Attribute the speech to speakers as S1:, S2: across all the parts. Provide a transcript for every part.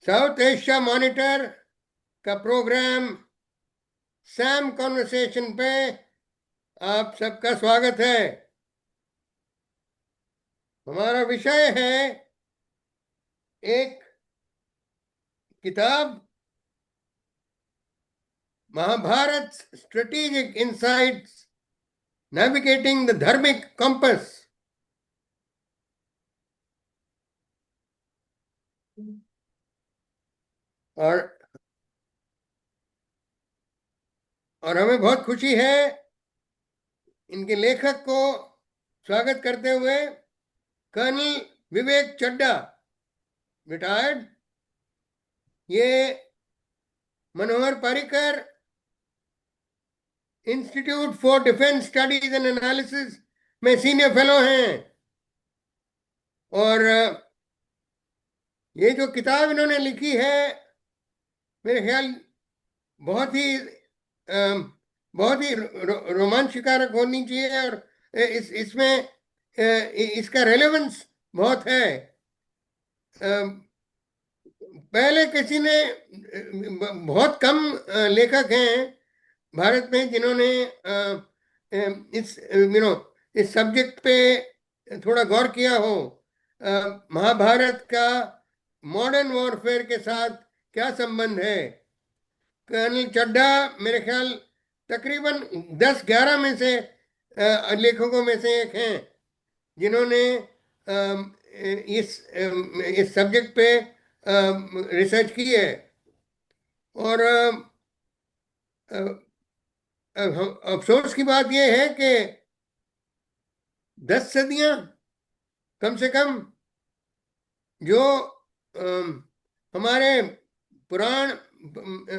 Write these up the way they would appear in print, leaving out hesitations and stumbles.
S1: South Asia monitor का programme Sam conversation पे आप सबका स्वागत है। हमारा विषय है एक किताब, Mahabharata strategic insights navigating the dharmic compass. और हमें बहुत खुशी है इनके लेखक को स्वागत करते हुए कर्नल विवेक चड्ढा, रिटायर्ड, ये Manohar Parrikar institute for defence studies and analysis में सीनियर फेलो हैं। और ये जो किताब इन्होंने लिखी है, मेरे ख्याल बहुत ही रोमांचकारक होनी चाहिए। और इसमें इसका रेलेवेंस बहुत है। पहले किसी ने, बहुत कम लेखक हैं भारत में जिन्होंने इस सब्जेक्ट पे थोड़ा गौर किया हो। महाभारत का मॉडर्न वॉरफेयर के साथ क्या संबंध है। कर्नल चड्ढा मेरे ख्याल तकरीबन 10-11 में से लेखकों में से एक हैं जिन्होंने इस सब्जेक्ट पे रिसर्च की है। और अफसोस की बात यह है कि 10 सदियां कम से कम जो हमारे पुराण,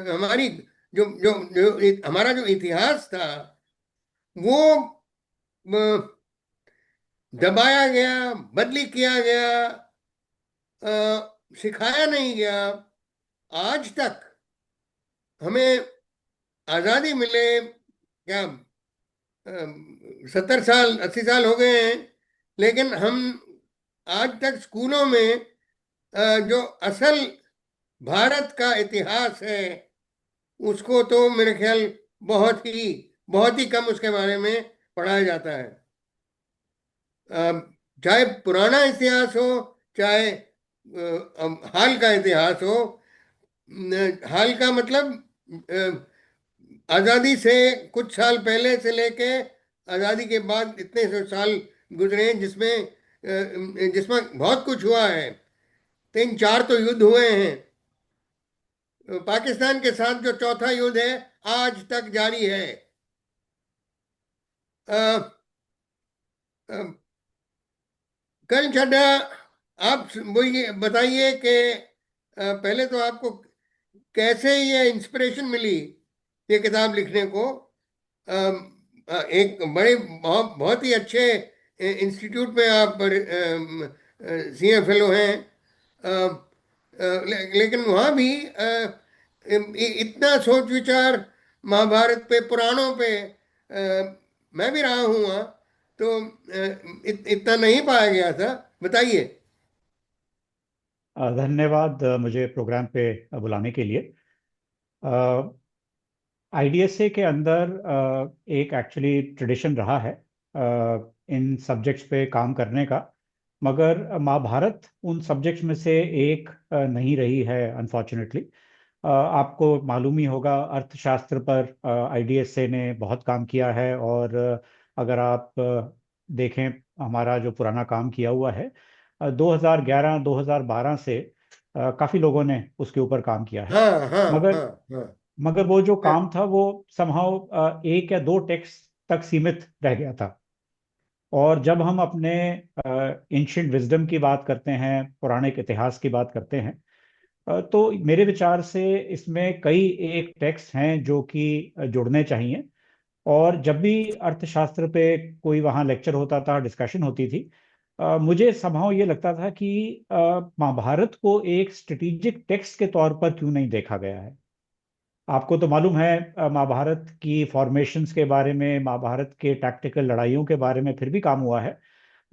S1: हमारी जो जो जो हमारा जो इतिहास था वो दबाया गया, बदली किया गया, सिखाया नहीं गया। आज तक हमें आज़ादी मिले क्या 70 साल 80 साल हो गए हैं, लेकिन हम आज तक स्कूलों में जो असल भारत का इतिहास है उसको तो मेरे ख्याल बहुत ही कम उसके बारे में पढ़ाया जाता है। चाहे पुराना इतिहास हो, चाहे हाल का इतिहास हो। हाल का मतलब आज़ादी से कुछ साल पहले से लेके आज़ादी के बाद इतने साल गुजरे हैं जिसमें बहुत कुछ हुआ है। 3-4 तो युद्ध हुए हैं। पाकिस्तान के साथ जो चौथा युद्ध है आज तक जारी है। कल छड्डा, आप बताइए कि पहले तो आपको कैसे ये इंस्पिरेशन मिली ये किताब लिखने को। एक बड़े बहुत ही अच्छे इंस्टीट्यूट में आप सीनियर फेलो हैं। लेकिन वहाँ भी इतना सोच विचार महाभारत पे, पुराणों पे मैं भी रहा हूँ वहाँ, तो इतना नहीं पाया गया था। बताइए।
S2: धन्यवाद मुझे प्रोग्राम पे बुलाने के लिए। आईडीएसए के अंदर एक एक्चुअली ट्रेडिशन रहा है इन सब्जेक्ट्स पे काम करने का, मगर महाभारत उन सब्जेक्ट्स में से एक नहीं रही है अनफॉर्चुनेटली। आपको मालूम ही होगा, अर्थशास्त्र पर आईडीएसए ने बहुत काम किया है। और अगर आप देखें हमारा जो पुराना काम किया हुआ है 2011-2012 से काफ़ी लोगों ने उसके ऊपर काम किया है।
S1: हाँ हाँ
S2: मगर
S1: हाँ हाँ।
S2: मगर वो जो काम था वो समहाउ एक या दो टेक्स्ट तक सीमित रह गया था। और जब हम अपने एंशिएंट विजडम की बात करते हैं, पौराणिक इतिहास की बात करते हैं, तो मेरे विचार से इसमें कई एक टेक्स्ट हैं जो कि जुड़ने चाहिए। और जब भी अर्थशास्त्र पे कोई वहाँ लेक्चर होता था, डिस्कशन होती थी, मुझे समहाउ ये लगता था कि महाभारत को एक स्ट्रेटेजिक टेक्स्ट के तौर पर क्यों नहीं देखा गया है। आपको तो मालूम है महाभारत की फॉर्मेशंस के बारे में, महाभारत के टैक्टिकल लड़ाइयों के बारे में फिर भी काम हुआ है,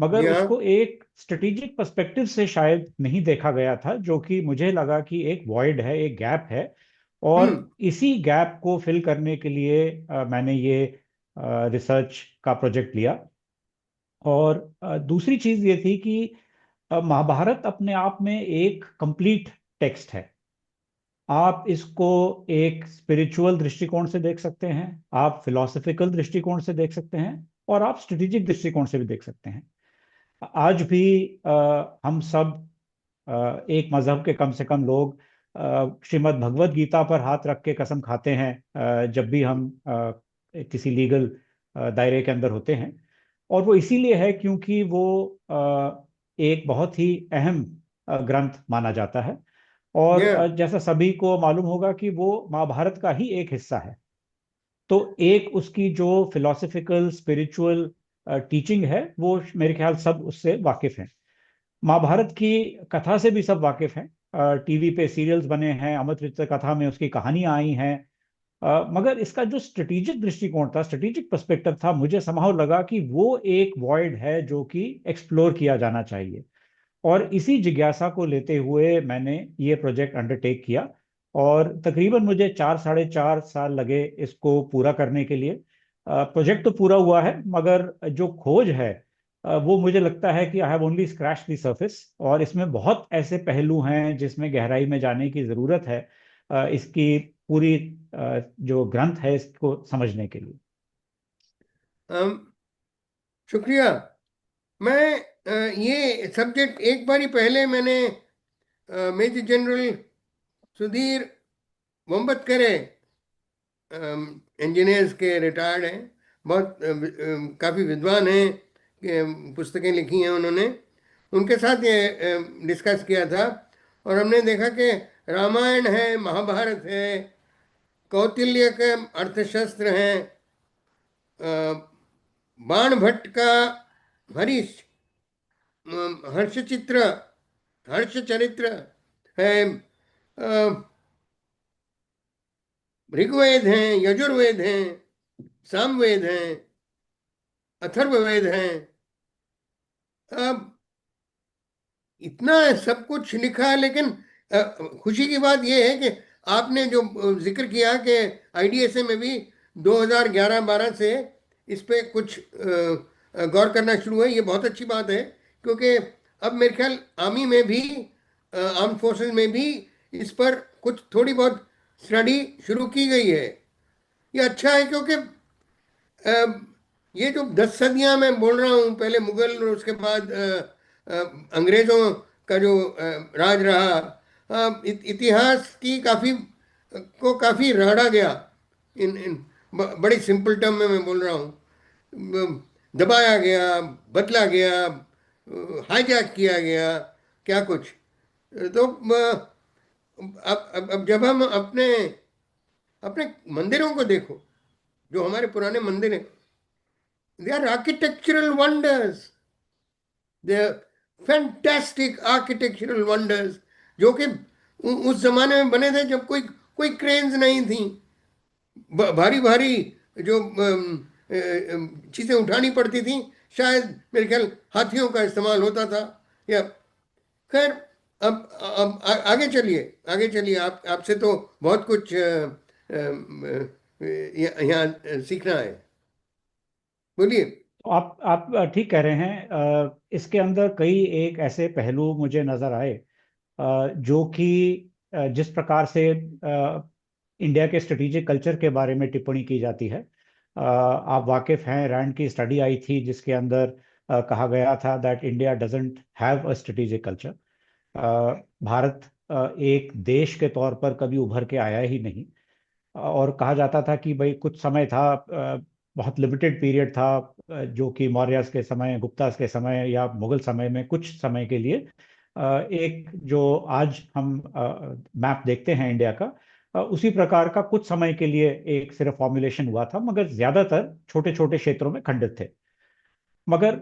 S2: मगर
S1: जी हाँ।
S2: उसको एक स्ट्रेटेजिक पर्सपेक्टिव से शायद नहीं देखा गया था, जो कि मुझे लगा कि एक वॉइड है, एक गैप है। और
S1: हम्म।
S2: इसी गैप को फिल करने के लिए मैंने ये रिसर्च का प्रोजेक्ट लिया। और दूसरी चीज ये थी कि महाभारत अपने आप में एक कंप्लीट टेक्स्ट है। आप इसको एक स्पिरिचुअल दृष्टिकोण से देख सकते हैं, आप फिलोसफिकल दृष्टिकोण से देख सकते हैं, और आप स्ट्रेटेजिक दृष्टिकोण से भी देख सकते हैं। आज भी हम सब एक मजहब के कम से कम लोग श्रीमद् भगवत गीता पर हाथ रख के कसम खाते हैं जब भी हम किसी लीगल दायरे के अंदर होते हैं। और वो इसीलिए है क्योंकि वो एक बहुत ही अहम ग्रंथ माना जाता है। और
S1: या
S2: जैसा सभी को मालूम होगा कि वो महाभारत का ही एक हिस्सा है। तो एक उसकी जो फिलोसफिकल स्पिरिचुअल टीचिंग है, वो मेरे ख्याल सब उससे वाकिफ हैं। महाभारत की कथा से भी सब वाकिफ हैं, टीवी पे सीरियल्स बने हैं, अमृत कथा में उसकी कहानियां आई हैं। मगर इसका जो स्ट्रेटेजिक दृष्टिकोण था, स्ट्रेटेजिक पर्सपेक्टिव था, मुझे समहाउ लगा कि वो एक वॉइड है जो कि एक्सप्लोर किया जाना चाहिए। और इसी जिज्ञासा को लेते हुए मैंने ये प्रोजेक्ट अंडरटेक किया। और तकरीबन मुझे 4 साढ़े 4 साल लगे इसको पूरा करने के लिए। प्रोजेक्ट तो पूरा हुआ है, मगर जो खोज है वो मुझे लगता है कि I have only scratch the surface, और इसमें बहुत ऐसे पहलू हैं जिसमें गहराई में जाने की जरूरत है इसकी पूरी जो ग्रंथ है इसको समझने के लिए।
S1: शुक्रिया। मैं ये सब्जेक्ट एक बारी पहले मैंने मेजर जनरल सुधीर वम्बतकरे, इंजीनियर्स के रिटायर्ड हैं, बहुत काफ़ी विद्वान हैं, पुस्तकें लिखी हैं उन्होंने, उनके साथ ये डिस्कस किया था। और हमने देखा कि रामायण है, महाभारत है, कौटिल्य के अर्थशास्त्र हैं, बाण भट्ट का हरीश, हर्षचित्र, हर्षचरित्र है, अ, ऋग्वेद हैं, यजुर्वेद हैं, सामवेद हैं, अथर्ववेद हैं। अब इतना सब कुछ लिखा है, लेकिन खुशी की बात यह है कि आपने जो जिक्र किया कि आईडीएसए में भी 2011-12 से इस पे कुछ गौर करना शुरू है, ये बहुत अच्छी बात है। क्योंकि अब मेरे ख्याल आर्मी में भी, आर्म फोर्सेस में भी इस पर कुछ थोड़ी बहुत स्टडी शुरू की गई है। ये अच्छा है, क्योंकि अ, ये जो 10 सदियां मैं बोल रहा हूँ, पहले मुगल और उसके बाद अंग्रेजों का जो राज रहा, इतिहास की काफी रगड़ा गया। इन बड़ी सिंपल टर्म में मैं बोल रहा हूँ। दबाया गया, बदला गया, हाईजैक किया गया, क्या कुछ। तो अब जब हम अपने अपने मंदिरों को देखो, जो हमारे पुराने मंदिर हैं, they are architectural wonders, they are fantastic architectural wonders, जो कि उस जमाने में बने थे जब कोई कोई क्रेन्स नहीं थी। भारी भारी जो चीजें उठानी पड़ती थी, शायद मेरे ख्याल हाथियों का इस्तेमाल होता था। या खैर, आगे चलिए, आगे चलिए। आप आपसे तो बहुत कुछ यहाँ सीखना है। बोलिए।
S2: तो आप ठीक कह रहे हैं। इसके अंदर कई एक ऐसे पहलू मुझे नजर आए जो कि जिस प्रकार से इंडिया के स्ट्रेटेजिक कल्चर के बारे में टिप्पणी की जाती है। आप वाकिफ हैं, रैंड की स्टडी आई थी जिसके अंदर कहा गया था that India doesn't have a strategic culture. Bharat एक देश के तौर पर कभी उभर के आया ही नहीं। और कहा जाता था कि भाई कुछ समय था, बहुत लिमिटेड पीरियड था, जो कि मौर्यस के समय, गुप्तास के समय या मुगल समय में कुछ समय के लिए एक जो आज हम मैप देखते हैं इंडिया का, उसी प्रकार का कुछ समय के लिए एक सिर्फ फॉर्मुलेशन हुआ था, मगर ज्यादातर छोटे छोटे क्षेत्रों में खंडित थे। मगर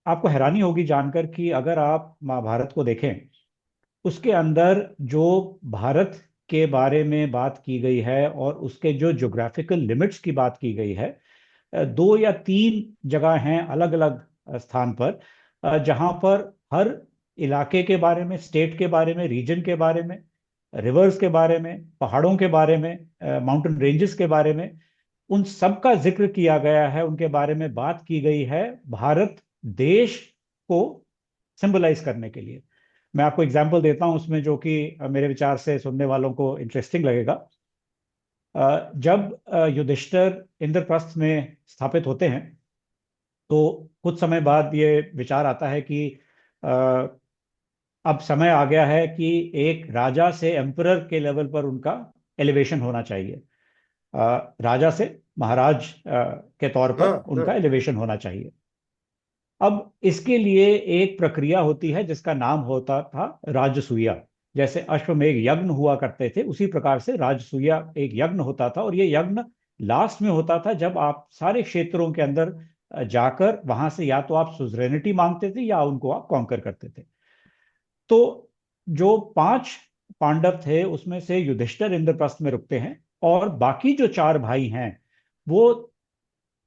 S2: आपको हैरानी होगी जानकर कि अगर आप महाभारत को देखें, उसके अंदर जो भारत के बारे में बात की गई है और उसके जो ज्योग्राफिकल लिमिट्स की बात की गई है, 2 या 3 जगह हैं अलग अलग स्थान पर, जहां पर हर इलाके के बारे में, स्टेट के बारे में, रीजन के बारे में, रिवर्स के बारे में, पहाड़ों के बारे में, माउंटेन रेंजेस के बारे में, उन सब का जिक्र किया गया है, उनके बारे में बात की गई है, भारत देश को सिंबलाइज करने के लिए। मैं आपको एग्जांपल देता हूं उसमें, जो कि मेरे विचार से सुनने वालों को इंटरेस्टिंग लगेगा। जब युधिष्ठिर इंद्रप्रस्थ में स्थापित होते हैं, तो कुछ समय बाद ये विचार आता है कि अ, अब समय आ गया है कि एक राजा से एम्परर के लेवल पर उनका एलिवेशन होना चाहिए। राजा से महाराज के तौर
S1: हाँ,
S2: पर
S1: हाँ।
S2: उनका एलिवेशन होना चाहिए। अब इसके लिए एक प्रक्रिया होती है जिसका नाम होता था राजसूया। जैसे अश्वमेध यज्ञ हुआ करते थे, उसी प्रकार से राजसूया एक यज्ञ होता था, और ये यज्ञ लास्ट में होता था जब आप सारे क्षेत्रों के अंदर जाकर वहां से या तो आप सुजरेनिटी मांगते थे या उनको आप कॉन्कर करते थे। तो जो 5 पांडव थे उसमें से युधिष्ठिर इंद्रप्रस्थ में रुकते हैं, और बाकी जो 4 भाई हैं वो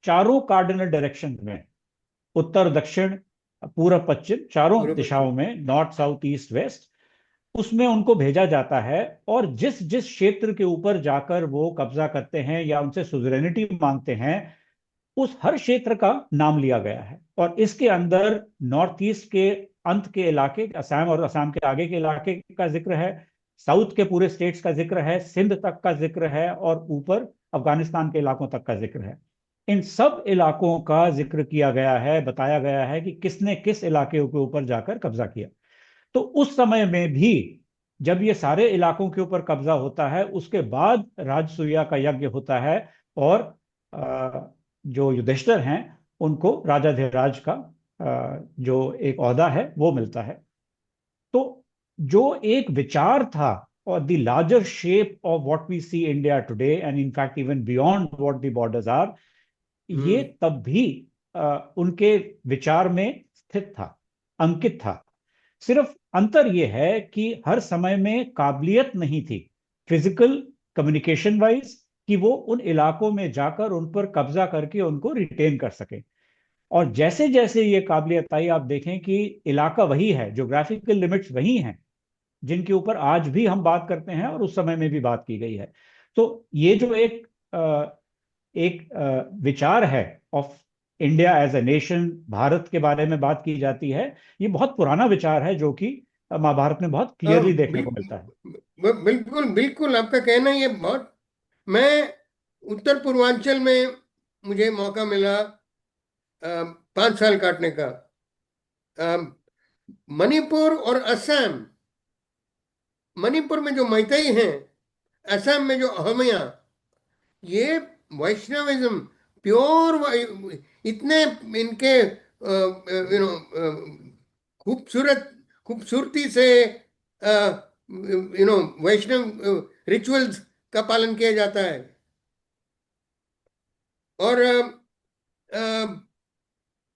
S2: चारों कार्डिनल डायरेक्शन में, उत्तर दक्षिण पूरब पश्चिम, चारों
S1: पूरे
S2: दिशाओं
S1: बच्चे।
S2: में, नॉर्थ साउथ ईस्ट वेस्ट, उसमें उनको भेजा जाता है। और जिस जिस क्षेत्र के ऊपर जाकर वो कब्जा करते हैं या उनसे सुजरेनिटी मांगते हैं, उस हर क्षेत्र का नाम लिया गया है। और इसके अंदर नॉर्थ ईस्ट के अंत के इलाके, असम और असम के आगे के इलाके का जिक्र है, साउथ के पूरे स्टेट्स का जिक्र है, सिंध तक का जिक्र है, और ऊपर अफगानिस्तान के इलाकों तक का जिक्र है। इन सब इलाकों का जिक्र किया गया है, बताया गया है कि किसने किस इलाके के ऊपर जाकर कब्जा किया। तो उस समय में भी जब ये सारे इलाकों के ऊपर कब्जा होता है, उसके बाद राजसूया का यज्ञ होता है, और जो युधिष्ठिर हैं उनको राजाधिराज का जो एक ओहदा है वो मिलता है। तो जो एक विचार था, और the larger shape of what we see India today and in fact even beyond what the borders are, ये
S1: हम्म।
S2: तब भी उनके विचार में स्थित था, अंकित था। सिर्फ अंतर यह है कि हर समय में काबिलियत नहीं थी फिजिकल कम्युनिकेशन वाइज कि वो उन इलाकों में जाकर उन पर कब्जा करके उनको रिटेन कर सके। और जैसे जैसे ये काबिलियत आई, आप देखें कि इलाका वही है, ज्योग्राफिकल लिमिट्स वही हैं जिनके ऊपर आज भी हम बात करते हैं और उस समय में भी बात की गई है। तो ये जो एक विचार है of India as a nation, Bharat के बारे में बात की जाती है, ये बहुत पुराना विचार है जो कि महाभारत में बहुत क्लियरली देखने को मिलता है।
S1: बिल्कुल बिल्कुल आपका कहना ये बहुत। मैं उत्तर पूर्वांचल में मुझे मौका मिला 5 साल काटने का। अ, मणिपुर और असम, मणिपुर में जो मैतई हैं, असम में जो अहमिया, ये वैष्णविज्म प्योर, इतने इनके खूबसूरत खूबसूरती से वैष्णव रिचुअल्स का पालन किया जाता है। और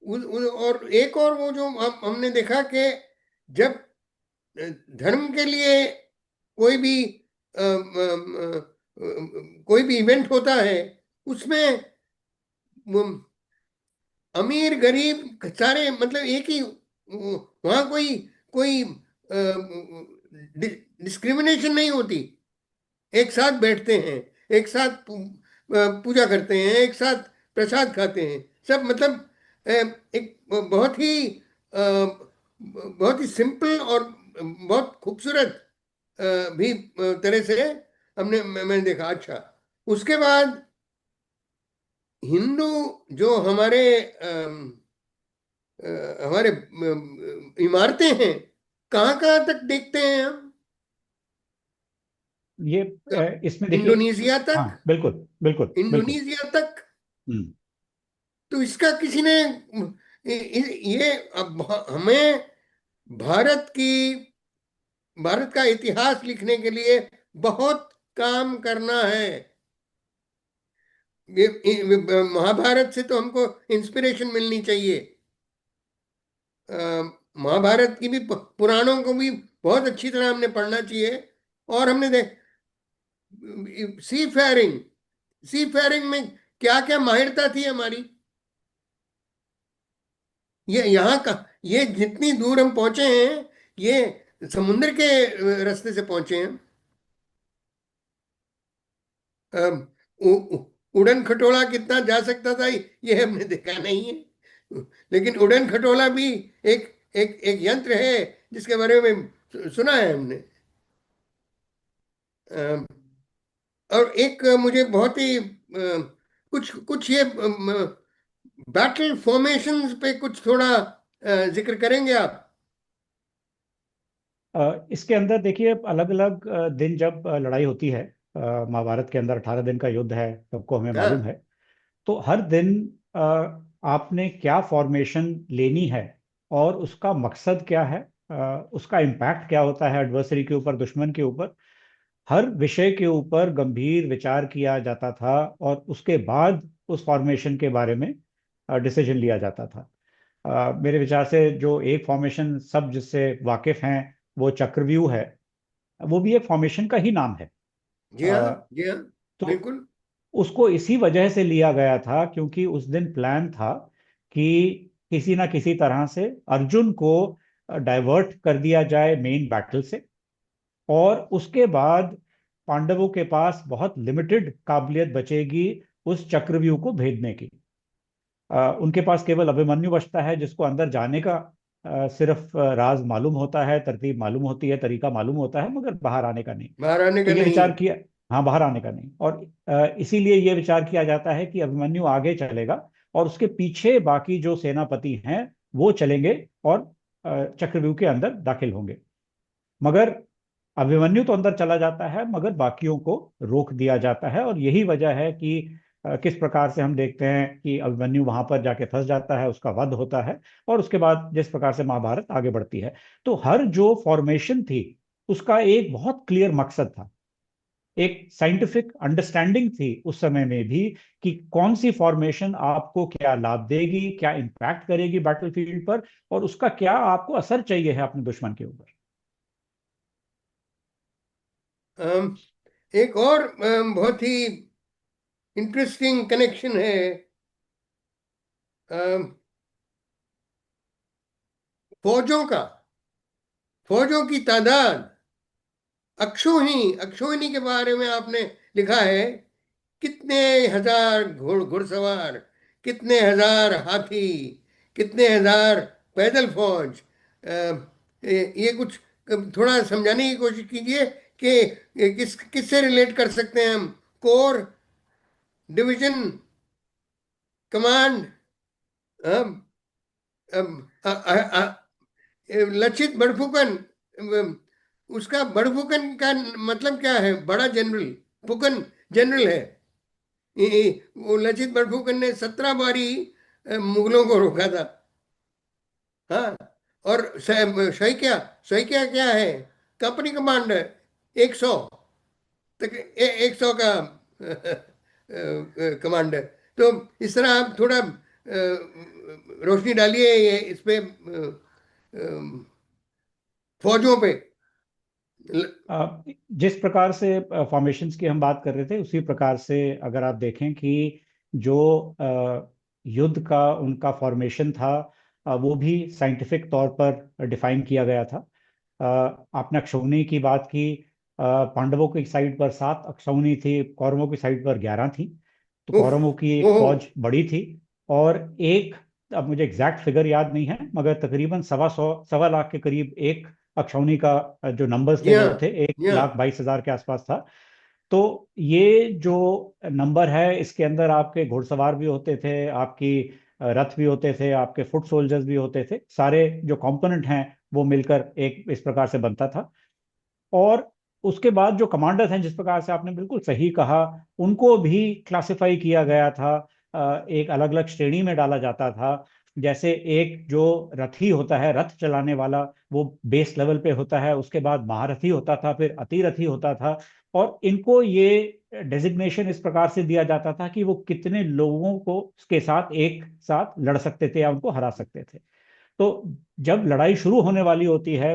S1: और एक और वो जो हमने देखा कि जब धर्म के लिए कोई भी कोई भी इवेंट होता है, उसमें अमीर गरीब सारे मतलब एक ही, वहां कोई कोई डिस्क्रिमिनेशन नहीं होती। एक साथ बैठते हैं, एक साथ पूजा करते हैं, एक साथ प्रसाद खाते हैं, सब मतलब एक बहुत ही सिंपल और बहुत खूबसूरत भी तरह से मैंने देखा। अच्छा, उसके बाद हिंदू जो हमारे इमारतें हैं, कहाँ कहाँ तक देखते हैं हम?
S2: ये इसमें देखिए।
S1: इंडोनेशिया
S2: हाँ,
S1: तक,
S2: बिल्कुल बिल्कुल बिल्कुल।
S1: इंडोनेशिया तक।
S2: हम्म।
S1: तो इसका किसी ने ये अब हमें भारत की भारत का इतिहास लिखने के लिए बहुत काम करना है। महाभारत से तो हमको इंस्पिरेशन मिलनी चाहिए। महाभारत की भी पुराणों को भी बहुत अच्छी तरह हमने पढ़ना चाहिए। और हमने देख सी फेयरिंग, सी फेयरिंग में क्या क्या माहिरता थी हमारी। ये यहाँ का, ये जितनी दूर हम पहुंचे हैं, ये समुद्र के रास्ते से पहुंचे हैं। अम, उड़न खटोला कितना जा सकता था ये हमने देखा नहीं है, लेकिन उड़न खटोला भी एक एक एक यंत्र है जिसके बारे में सुना है हमने। अम, और एक मुझे बहुत ही कुछ कुछ ये बैटल फॉर्मेशंस पे कुछ थोड़ा जिक्र करेंगे आप?
S2: इसके अंदर देखिए, अलग अलग दिन जब लड़ाई होती है, महाभारत के अंदर 18 दिन का युद्ध है, सबको हमें मालूम
S1: हाँ
S2: है। तो हर दिन अ, आपने क्या फॉर्मेशन लेनी है और उसका मकसद क्या है, उसका इम्पैक्ट क्या होता है एडवर्सरी के ऊपर, दुश्मन के ऊपर, हर विषय के ऊपर गंभीर विचार किया जाता था। और उसके बाद उस फॉर्मेशन के बारे में डिसीजन लिया जाता था। मेरे विचार से जो एक फॉर्मेशन सब जिससे वाकिफ हैं, वो चक्रव्यूह है। वो भी एक फॉर्मेशन का ही नाम है।
S1: जी हाँ,
S2: अ,
S1: जी हाँ,
S2: तो
S1: बिल्कुल।
S2: उसको इसी वजह से लिया गया था क्योंकि उस दिन प्लान था कि किसी ना किसी तरह से अर्जुन को डाइवर्ट कर दिया जाए मेन बैटल से। और उसके बाद पांडवों के पास बहुत लिमिटेड काबिलियत बचेगी उस चक्रव्यूह को भेदने की। उनके पास केवल अभिमन्यु बचता है जिसको अंदर जाने का सिर्फ राज मालूम होता है, तरतीब मालूम होती है, तरीका मालूम होता है, मगर बाहर आने का नहीं।
S1: बाहर आने
S2: तो
S1: का
S2: ये
S1: नहीं।
S2: विचार किया, हाँ, बाहर आने का नहीं। और इसीलिए ये विचार किया जाता है कि अभिमन्यु आगे चलेगा और उसके पीछे बाकी जो सेनापति हैं वो चलेंगे और चक्रव्यूह के अंदर दाखिल होंगे। मगर अभिमन्यु तो अंदर चला जाता है, मगर बाकियों को रोक दिया जाता है। और यही वजह है कि किस प्रकार से हम देखते हैं कि अभिमन्यु वहां पर जाके फंस जाता है, उसका वध होता है, और उसके बाद जिस प्रकार से महाभारत आगे बढ़ती है। तो हर जो फॉर्मेशन थी उसका एक बहुत क्लियर मकसद था, एक साइंटिफिक अंडरस्टैंडिंग थी उस समय में भी कि कौन सी फॉर्मेशन आपको क्या लाभ देगी, क्या इंपैक्ट करेगी बैटलफील्ड पर, और उसका क्या आपको असर चाहिए है अपने दुश्मन के ऊपर।
S1: अम, एक और बहुत ही इंटरेस्टिंग कनेक्शन है। अम, फौजों का, फौजों की तादाद, अक्षौहिणी के बारे में आपने लिखा है। कितने हजार घुड़सवार, कितने हजार हाथी, कितने हजार पैदल फौज। ये कुछ थोड़ा समझाने की कोशिश कीजिए कि किससे रिलेट कर सकते हैं हम? कोर, डिवीजन, कमांड, लक्षित बड़फुकन। उसका बड़फुकन का मतलब क्या है? बड़ा जनरल, फुकन जनरल है। वो लचित बड़फुकन ने 17 बारी मुगलों को रोका था। हाँ। और सैकिया, सैकिया क्या है? कंपनी कमांडर, 100 तक, 100 का कमांडर। तो इस तरह आप थोड़ा रोशनी डालिए ये इस पे, फौजों पे।
S2: जिस प्रकार से फॉर्मेशंस की हम बात कर रहे थे, उसी प्रकार से अगर आप देखें कि जो युद्ध का उनका फॉर्मेशन था, वो भी साइंटिफिक तौर पर डिफाइन किया गया था। आपने अक्षौहिणी की बात की। पांडवों की साइड पर 7 अक्षौहिणी थी, कौरवों की साइड पर 11 थी। तो
S1: उफ,
S2: कौरवों की एक
S1: ओहो।
S2: फौज बड़ी थी। और एक, अब मुझे एग्जैक्ट फिगर याद नहीं है, मगर तकरीबन 1.25 सवा लाख के करीब एक अक्षौहिणी का जो नंबर्स थे
S1: जी हाँ,
S2: वो थे, एक
S1: जी हाँ।
S2: लाख बाईस हजार के आसपास था। तो ये जो नंबर है, इसके अंदर आपके घुड़सवार भी होते थे, आपकी रथ भी होते थे, आपके फुट सोल्जर्स भी होते थे, सारे जो कंपोनेंट हैं वो मिलकर एक इस प्रकार से बनता था। और उसके बाद जो कमांडर्स हैं, जिस प्रकार से आपने बिल्कुल सही कहा, उनको भी क्लासिफाई किया गया था, एक अलग अलग श्रेणी में डाला जाता था। जैसे एक जो रथी होता है, रथ चलाने वाला, वो बेस लेवल पे होता है। उसके बाद महारथी होता था, फिर अतिरथी होता था। और इनको ये डेजिग्नेशन इस प्रकार से दिया जाता था कि वो कितने लोगों को के साथ एक साथ लड़ सकते थे या उनको हरा सकते थे। तो जब लड़ाई शुरू होने वाली होती है,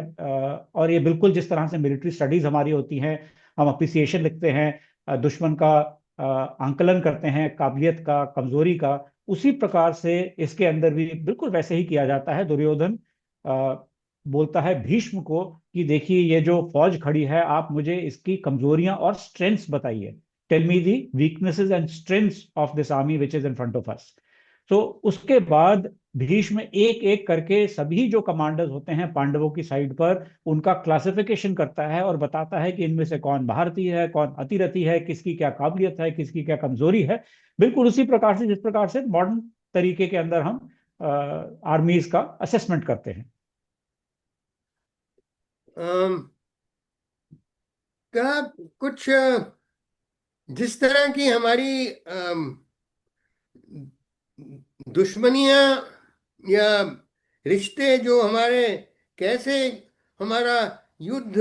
S2: और ये बिल्कुल जिस तरह से मिलिट्री स्टडीज हमारी होती हैं, हम अप्रिसिएशन लिखते हैं दुश्मन का, आंकलन करते हैं काबिलियत का, कमजोरी का, उसी प्रकार से इसके अंदर भी बिल्कुल वैसे ही किया जाता है। दुर्योधन बोलता है भीष्म को कि देखिए ये जो फौज खड़ी है, आप मुझे इसकी कमजोरियां और स्ट्रेंथ्स बताइए। Tell me the weaknesses and strengths of this army which is in front of us. तो उसके बाद भीष्म एक एक करके सभी जो कमांडर्स होते हैं पांडवों की साइड पर, उनका क्लासिफिकेशन करता है और बताता है कि इनमें से कौन भारतीय है, कौन अतिरथी है, किसकी क्या काबिलियत है, किसकी क्या कमजोरी है। बिल्कुल उसी प्रकार से जिस प्रकार से मॉडर्न तरीके के अंदर हम आर्मीज का असेसमेंट करते हैं।
S1: अम, क्या कुछ जिस तरह की हमारी दुश्मनियां या रिश्ते जो हमारे, कैसे हमारा युद्ध,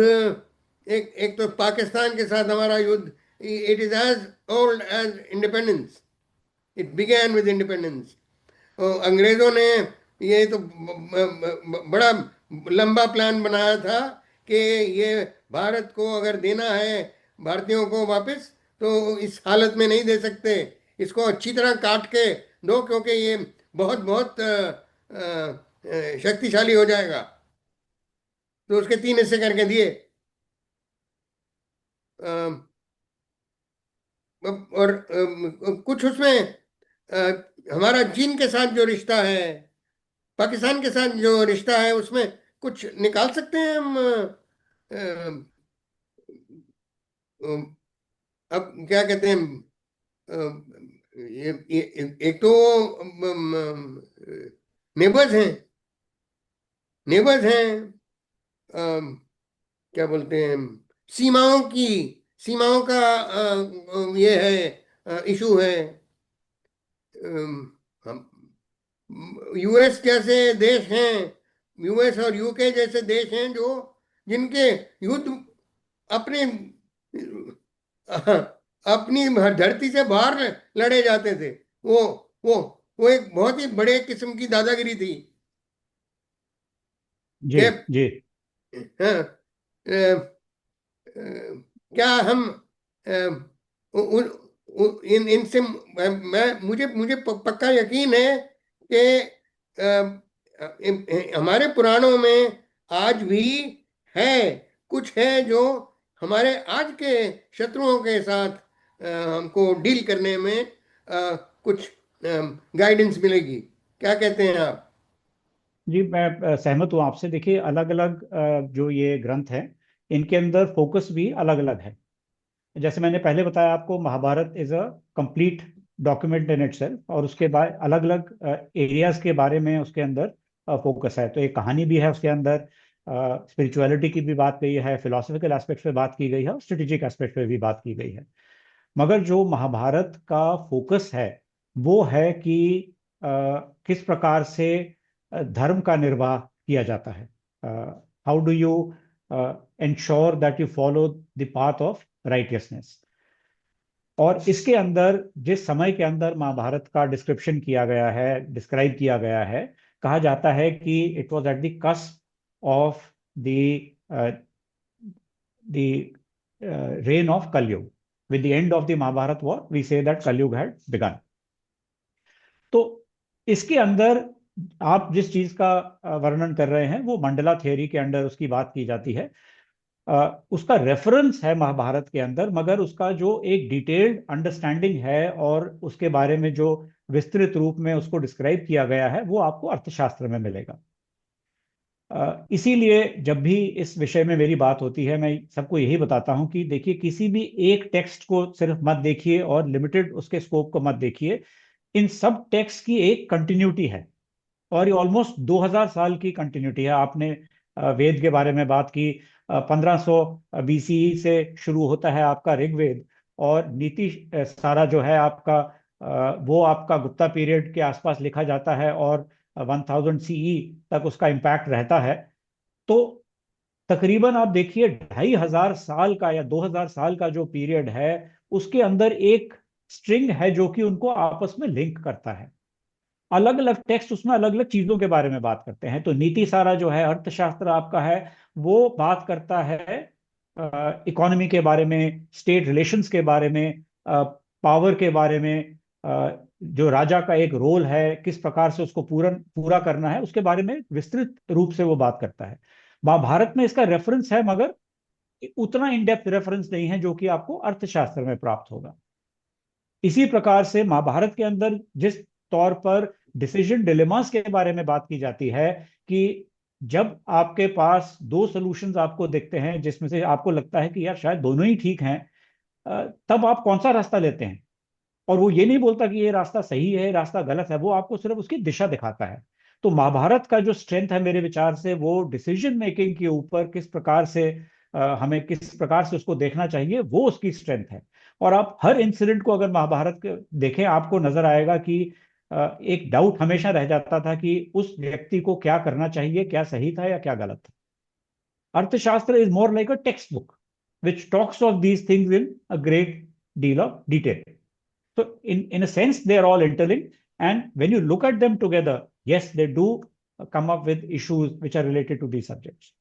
S1: एक एक तो पाकिस्तान के साथ हमारा युद्ध, it is as old as independence, it began with independence. अंग्रेजों ने ये तो बड़ा लंबा प्लान बनाया था कि ये भारत को अगर देना है, भारतीयों को वापस, तो इस हालत में नहीं दे सकते, इसको अच्छी तरह काट के दो, क्योंकि ये बहुत बहुत शक्तिशाली हो जाएगा। तो उसके 3 हिस्से करके दिए। अ, और कुछ उसमें हमारा चीन के साथ जो रिश्ता है, पाकिस्तान के साथ जो रिश्ता है, उसमें कुछ निकाल सकते हैं हम। अब क्या कहते हैं, एक तो नेबर्स हैं, नेबर्स हैं, क्या बोलते हैं, सीमाओं की, सीमाओं का ये है, इशू है। हम यूएस जैसे देश हैं, यूएस और यूके जैसे देश हैं जो, जिनके युद्ध अपने अपनी धरती से बाहर लड़े जाते थे। वो वो वो एक बहुत ही बड़े किस्म की दादागिरी थी
S2: जी
S1: कि
S2: जी।
S1: हाँ, क्या हम अ, उन इन इनसे मैं मुझे मुझे पक्का यकीन है कि हमारे पुराणों में आज भी है, कुछ है जो हमारे आज के शत्रुओं के साथ हमको डील करने में कुछ गाइडेंस मिलेगी। क्या कहते हैं आप?
S2: जी मैं सहमत हूँ आपसे। देखिए अलग अलग जो ये ग्रंथ हैं, इनके अंदर फोकस भी अलग अलग है। जैसे मैंने पहले बताया आपको, Mahabharata is a complete document in itself, और उसके बाद अलग अलग एरियाज के बारे में उसके अंदर फोकस है। तो एक कहानी भी है उसके अंदर, स्पिरिचुअलिटी की भी बात गई है, फिलोसफिकल एस्पेक्ट पे बात की गई है, और स्ट्रेटेजिक एस्पेक्ट पे भी बात की गई है। मगर जो महाभारत का फोकस है वो है कि किस प्रकार से धर्म का निर्वाह किया जाता है। How do you ensure that you follow the path of righteousness। और इसके अंदर जिस समय के अंदर महाभारत का डिस्क्रिप्शन किया गया है, डिस्क्राइब किया गया है, कहा जाता है कि it was at the cusp of the the reign of Kalyug. With the end of the Mahabharat war, we say that Kalyug had begun. तो इसके अंदर आप जिस चीज का वर्णन कर रहे हैं, वो मंडला थियोरी के अंदर उसकी बात की जाती है। उसका रेफरेंस है महाभारत के अंदर, मगर उसका जो एक डिटेल्ड अंडरस्टैंडिंग है और उसके बारे में जो विस्तृत रूप में उसको डिस्क्राइब किया गया है, वो आपको अर्थशास्त्र में मिलेगा। इसीलिए जब भी इस विषय में मेरी बात होती है, मैं सबको यही बताता हूं कि देखिए किसी भी एक टेक्स्ट को सिर्फ मत देखिए और लिमिटेड उसके स्कोप को मत देखिए। इन सब टेक्स्ट की एक कंटिन्यूटी है, और ये ऑलमोस्ट 2000 साल की कंटिन्यूटी है। आपने वेद के बारे में बात की। 1500 बीसीई से शुरू होता है आपका ऋग्वेद, और नीति सारा जो है आपका, वो आपका गुप्ता पीरियड के आसपास लिखा जाता है, और 1000 सीई तक उसका इम्पैक्ट रहता है। तो तकरीबन आप देखिए 2500 साल का या 2000 साल का जो पीरियड है, उसके अंदर एक स्ट्रिंग है जो कि उनको आपस में लिंक करता है। अलग अलग टेक्स्ट उसमें अलग अलग चीजों के बारे में बात करते हैं। तो नीति सारा जो है अर्थशास्त्र आपका है, वो बात करता है इकोनॉमी के बारे में, स्टेट रिलेशंस के बारे में, पावर के बारे में, जो राजा का एक रोल है, किस प्रकार से उसको पूरा पूरा करना है, उसके बारे में विस्तृत रूप से वो बात करता है। महाभारत में इसका रेफरेंस है, मगर उतना इन डेप्थ रेफरेंस नहीं है जो कि आपको अर्थशास्त्र में प्राप्त होगा। इसी प्रकार से महाभारत के अंदर जिस तौर पर डिसीजन डिलेमास के बारे में बात की जाती है, कि जब आपके पास दो सॉल्यूशंस आपको दिखते हैं जिसमें से आपको लगता है कि यार शायद दोनों ही ठीक हैं, तब आप कौन सा रास्ता लेते हैं। और वो ये नहीं बोलता कि ये रास्ता सही है, रास्ता गलत है, वो आपको सिर्फ उसकी दिशा दिखाता है। तो महाभारत का जो स्ट्रेंथ है मेरे विचार से, वो डिसीजन मेकिंग के ऊपर किस प्रकार से हमें किस प्रकार से उसको देखना चाहिए, वो उसकी स्ट्रेंथ है। और आप हर इंसिडेंट को अगर महाभारत के देखें, आपको नजर आएगा कि एक डाउट हमेशा रह जाता था कि उस व्यक्ति को क्या करना चाहिए, क्या सही था या क्या गलत था। अर्थशास्त्र is more like a text book which talks of these things in a great deal of detail. So in a sense, they are all interlinked. And when you look at them together, yes, they do come up with issues which are related to these subjects.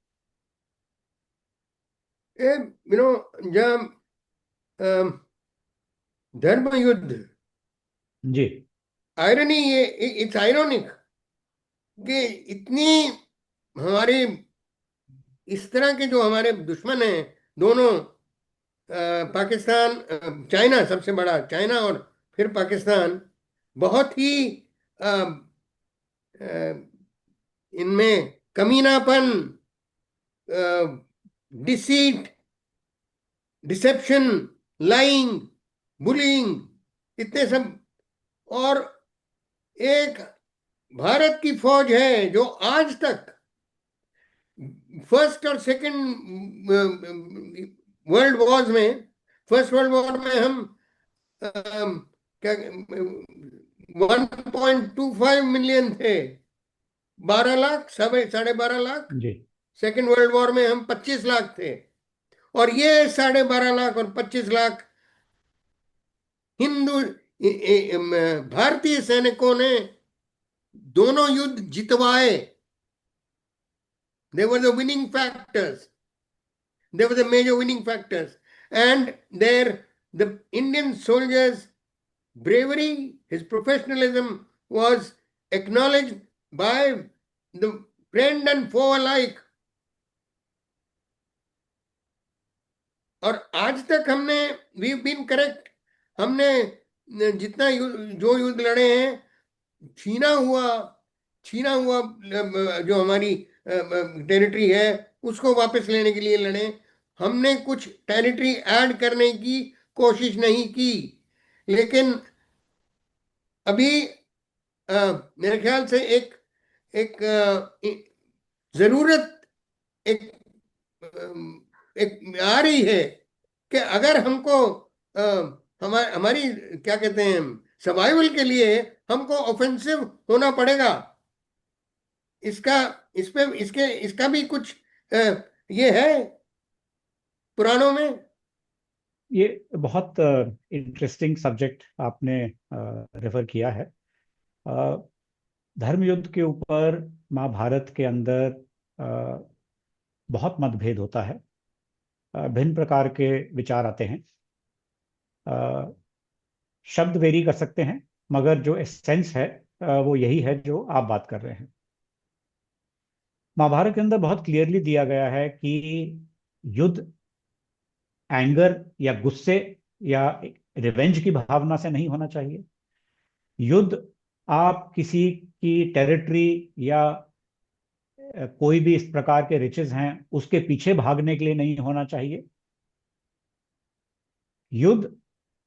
S1: जब धर्म युद्ध,
S2: जी
S1: irony, ये it's ironic कि इतनी हमारे इस तरह के जो हमारे दुश्मन हैं दोनों, पाकिस्तान, चाइना सबसे बड़ा, चाइना और फिर पाकिस्तान, बहुत ही अ, अ, इनमें कमीनापन, डिसीट, डिसेप्शन, लाइंग, बुलिंग, इतने सब। और एक भारत की फौज है जो आज तक फर्स्ट और सेकंड वर्ल्ड वॉर्स में, फर्स्ट वर्ल्ड वॉर में हम क्या 1.25 मिलियन थे, 12 लाख, 12.5 लाख।
S2: जी
S1: सेकंड वर्ल्ड वॉर में हम 25 लाख थे। और ये 12.5 लाख और 25 लाख हिंदू भारतीय सैनिकों ने दोनों युद्ध जितवाए। They were the winning factors. They were the major winning factors. And the Indian soldiers' bravery, his professionalism was acknowledged by the friend and foe alike. और आज तक हमने वी बीन करेक्ट। हमने जितना जो युद्ध लड़े हैं, छीना हुआ छीना हुआ जो हमारी टेरिटरी है उसको वापस लेने के लिए लड़े। हमने कुछ टेरिटरी ऐड करने की कोशिश नहीं की। लेकिन अभी मेरे ख्याल से एक एक जरूरत एक एक आ रही है कि अगर हमको हमारी क्या कहते हैं, सर्वाइवल के लिए हमको ऑफेंसिव होना पड़ेगा। इसका इस पे इसके इसका भी कुछ ये है पुराणों में।
S2: ये बहुत इंटरेस्टिंग सब्जेक्ट आपने रेफर किया है। धर्म युद्ध के ऊपर महाभारत के अंदर बहुत मतभेद होता है, भिन्न प्रकार के विचार आते हैं। शब्द वेरी कर सकते हैं, मगर जो एसेंस है वो यही है जो आप बात कर रहे हैं। महाभारत के अंदर बहुत क्लियरली दिया गया है कि युद्ध एंगर या गुस्से या रिवेंज की भावना से नहीं होना चाहिए। युद्ध आप किसी की टेरिटरी या कोई भी इस प्रकार के रिचेस हैं उसके पीछे भागने के लिए नहीं होना चाहिए। युद्ध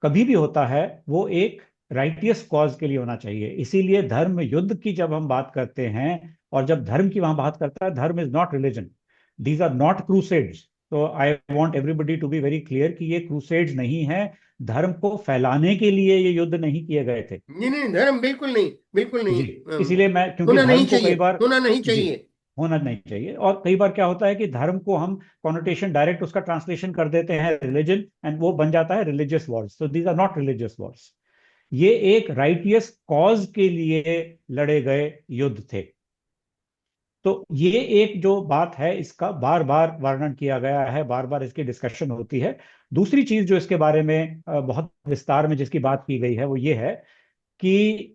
S2: कभी भी होता है वो एक राइटियस कॉज के लिए होना चाहिए। इसीलिए धर्म युद्ध की जब हम बात करते हैं, और जब धर्म की वहां बात करता है, dharma is not religion, these are not crusades. तो I want everybody to be very clear कि ये क्रूसेड्स नहीं है, धर्म को फैलाने के लिए ये युद्ध नहीं किए गए थे।
S1: नहीं नहीं, धर्म बिल्कुल नहीं, बिल्कुल नहीं।
S2: जी, इसीलिए मैं, क्योंकि
S1: होना नहीं
S2: धर्म को कई
S1: चाहिए,
S2: बार,
S1: होना नहीं
S2: जी,
S1: चाहिए।
S2: होना नहीं चाहिए। और कई बार क्या होता है कि धर्म को हम कॉनोटेशन डायरेक्ट उसका ट्रांसलेशन कर देते हैं रिलीजन, एंड वो बन जाता है रिलीजियस वॉर्स। तो these are not religious wars, ये एक राइटियस कॉज के लिए लड़े गए युद्ध थे। तो ये एक जो बात है इसका बार बार वर्णन किया गया है, बार बार इसकी डिस्कशन होती है। दूसरी चीज जो इसके बारे में बहुत विस्तार में जिसकी बात की गई है वो ये है कि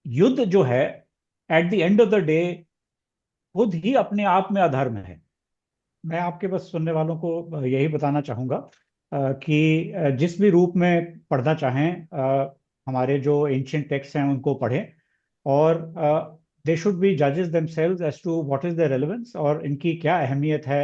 S2: युद्ध जो है at the end of the day खुद ही अपने आप में अधर्म है। मैं आपके बस सुनने वालों को यही बताना चाहूंगा कि जिस भी रूप में पढ़ना चाहें हमारे जो एंशियंट टेक्स्ट हैं उनको पढ़ें, और दे शुड बी जजेस themselves as to what is the relevance और इनकी क्या अहमियत है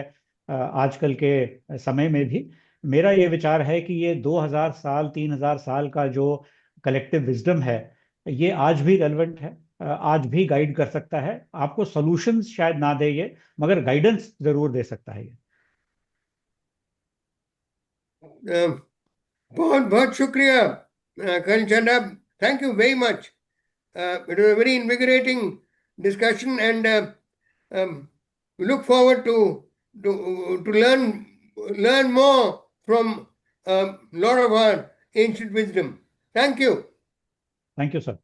S2: आजकल के समय में भी। मेरा ये विचार है कि ये 2000 साल 3000 साल का जो कलेक्टिव विजडम है ये आज भी रेलेवेंट है, आज भी गाइड कर सकता है। आपको सॉल्यूशंस शायद ना दे ये, मगर गाइडेंस जरूर दे सकता है ये।
S1: बहुत बहुत शुक्रिया कंचन साहब, thank you very much. It was a very invigorating discussion and we look forward to learn more from a lot of our ancient wisdom. Thank you.
S2: Thank you sir.